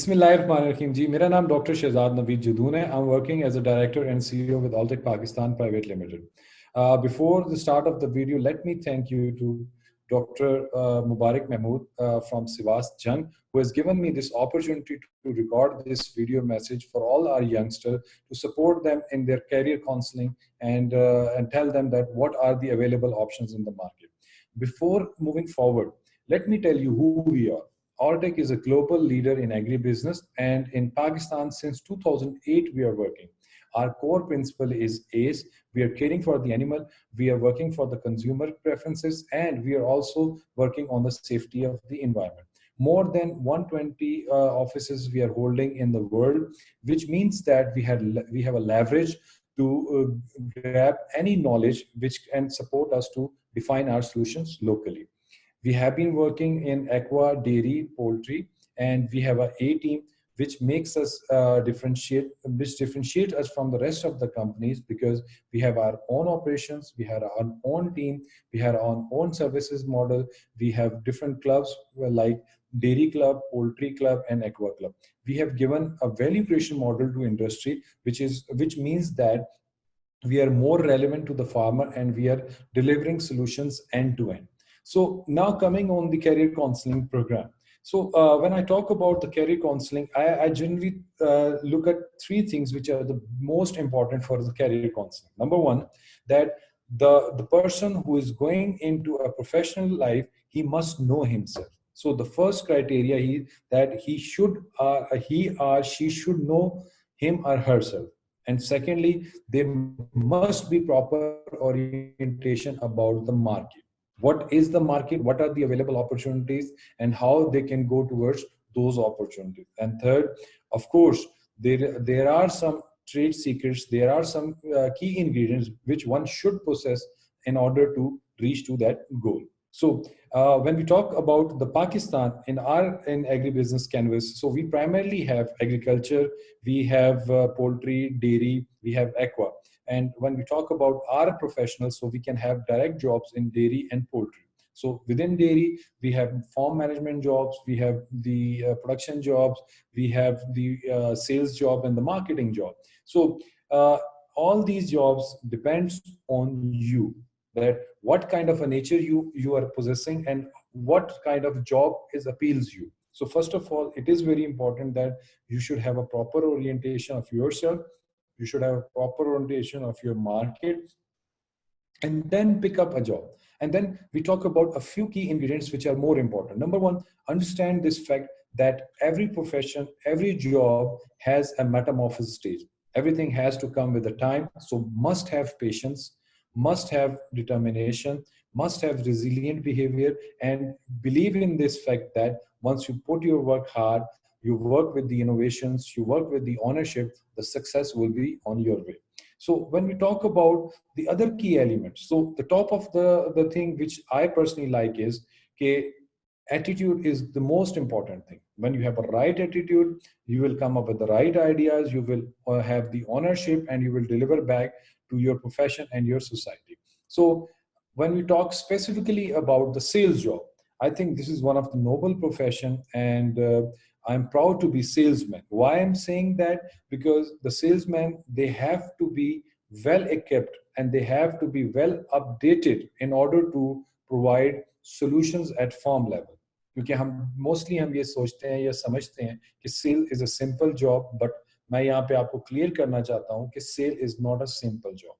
बिस्मिल्लाहिर्रहमानिर्रहीम जी, मेरा नाम डॉक्टर शहजाद नवीद जदून है. I'm working as a director and CEO with Altec Pakistan Private Limited. Before the start of the video, let me thank you to Dr. Mubarak Mahmood from Sivas Jung, who has given me this opportunity to record this video message for all our youngsters to support them in their career counseling and tell them that what are the available options in the market. Before moving forward, let me tell you who we are. Altec is a global leader in agribusiness, and in Pakistan since 2008 we are working. Our core principle is ACE. We are caring for the animal, we are working for the consumer preferences, and we are also working on the safety of the environment. More than 120 offices we are holding in the world, which means that we have a leverage to grab any knowledge which can support us to define our solutions locally. We have been working in aqua, dairy, poultry, and we have a team which makes us differentiate us from the rest of the companies, because we have our own operations, we have our own team, we have our own services model. We have different clubs like dairy club, poultry club, and aqua club. We have given a value creation model to industry, which means that we are more relevant to the farmer and we are delivering solutions end to end. So now coming on the career counseling program. So when I talk about the career counseling, I generally look at three things which are the most important for the career counseling. Number one, that the person who is going into a professional life, he must know himself. So the first criteria that he or she should know him or herself. And secondly, there must be proper orientation about the market. What is the market? What are the available opportunities and how they can go towards those opportunities? And third, of course, there are some trade secrets, there are some key ingredients which one should possess in order to reach to that goal. So when we talk about the Pakistan in agribusiness canvas, so we primarily have agriculture, we have poultry, dairy, we have aqua. And when we talk about our professionals, so we can have direct jobs in dairy and poultry. So within dairy, we have farm management jobs, we have the production jobs, we have the sales job and the marketing job. So all these jobs depends on you, that what kind of a nature you are possessing and what kind of job appeals you. So first of all, it is very important that you should have a proper orientation of yourself, you should have a proper orientation of your market, and then pick up a job. And then we talk about a few key ingredients which are more important. Number one, understand this fact that every profession, every job has a metamorphosis stage. Everything has to come with the time. So must have patience, must have determination, must have resilient behavior, and believe in this fact that once you put your work hard, you work with the innovations, you work with the ownership, the success will be on your way. So when we talk about the other key elements, so the top of the thing which I personally like is okay, attitude is the most important thing. When you have a right attitude, you will come up with the right ideas, you will have the ownership, and you will deliver back to your profession and your society. So when we talk specifically about the sales job, I think this is one of the noble profession, and I'm proud to be salesman. Why I'm saying that? Because the salesmen, they have to be well equipped and they have to be well updated in order to provide solutions at farm level. क्योंकि हम ये सोचते हैं या समझते हैं कि sale is a simple job, but मैं यहाँ पे आपको क्लियर करना चाहता हूँ कि sale is not a simple job.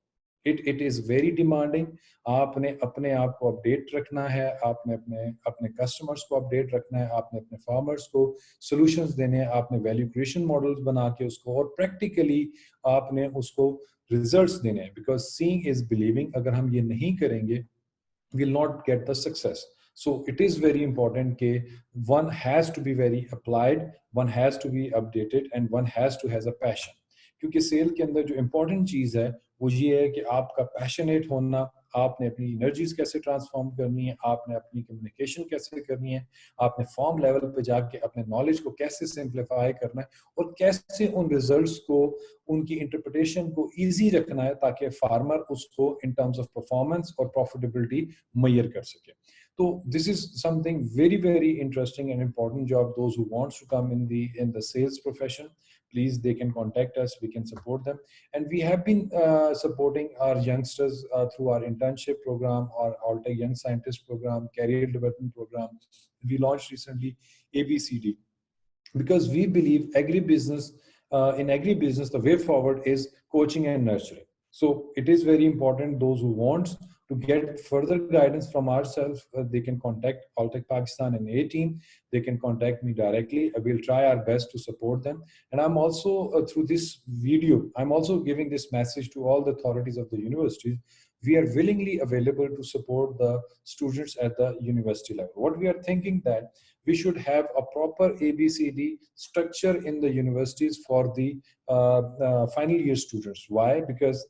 It is very demanding. आपने अपने आप को अपडेट रखना है, आपने अपने कस्टमर्स को अपडेट रखना है, आपने अपने फार्मर्स को सॉल्यूशंस देने हैं, आपने वैल्यू क्रिएशन मॉडल्स बना के उसको और प्रैक्टिकली आपने उसको रिजल्ट्स देने हैं. Because seeing is believing. अगर हम ये नहीं करेंगे, will not get the success. So it is very important that one has to be very applied, one has to be updated, and one has to has a passion. क्योंकि cell के अंदर जो important चीज़ है वो ये है कि आपका पैशनेट होना, आपने अपनी एनर्जीज कैसे ट्रांसफॉर्म करनी है, आपने अपनी कम्युनिकेशन कैसे करनी है, आपने फॉर्म लेवल पे जाके अपने नॉलेज को कैसे सिंप्लीफाई करना है और कैसे उन रिजल्ट्स को, उनकी इंटरप्रिटेशन को इजी रखना है ताकि फार्मर उसको इन टर्म्स ऑफ परफॉर्मेंस और प्रॉफिटेबिलिटी मेजर कर सके. So this is something very, very interesting and important job. Those who wants to come in the sales profession, please, they can contact us. We can support them, and we have been supporting our youngsters through our internship program, our Alltech Young Scientist program, career development program. We launched recently ABCD, because we believe agribusiness, in agribusiness, the way forward is coaching and nurturing. So it is very important. Those who want to get further guidance from ourselves, they can contact Alltech Pakistan and A team. They can contact me directly. I will try our best to support them. And I'm also, through this video, I'm also giving this message to all the authorities of the universities. We are willingly available to support the students at the university level. What we are thinking that we should have a proper ABCD structure in the universities for the final year students. Why? Because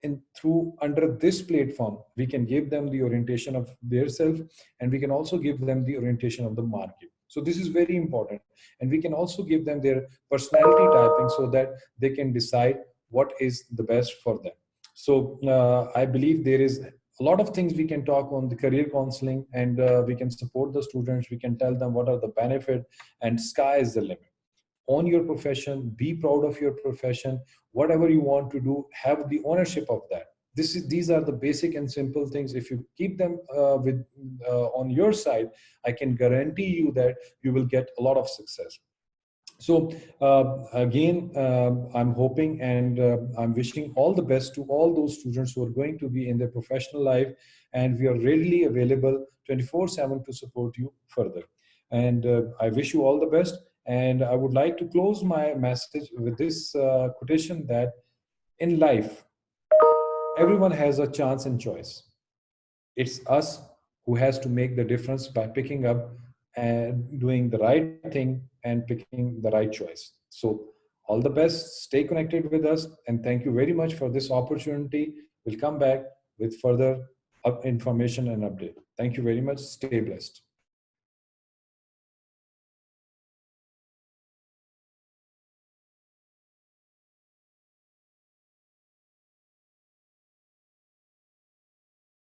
in through under this platform, we can give them the orientation of their self, and we can also give them the orientation of the market. So this is very important, and we can also give them their personality typing so that they can decide what is the best for them. So I believe there is a lot of things we can talk on the career counseling, and we can support the students. We can tell them what are the benefit, and sky is the limit. Own your profession, be proud of your profession. Whatever you want to do, have the ownership of that. These are the basic and simple things. If you keep them with on your side, I can guarantee you that you will get a lot of success. So again, I'm hoping, and I'm wishing all the best to all those students who are going to be in their professional life, and we are readily available 24/7 to support you further. And I wish you all the best. And I would like to close my message with this quotation, that in life, everyone has a chance and choice. It's us who has to make the difference by picking up and doing the right thing and picking the right choice. So all the best, stay connected with us, and thank you very much for this opportunity. We'll come back with further information and update. Thank you very much. Stay blessed.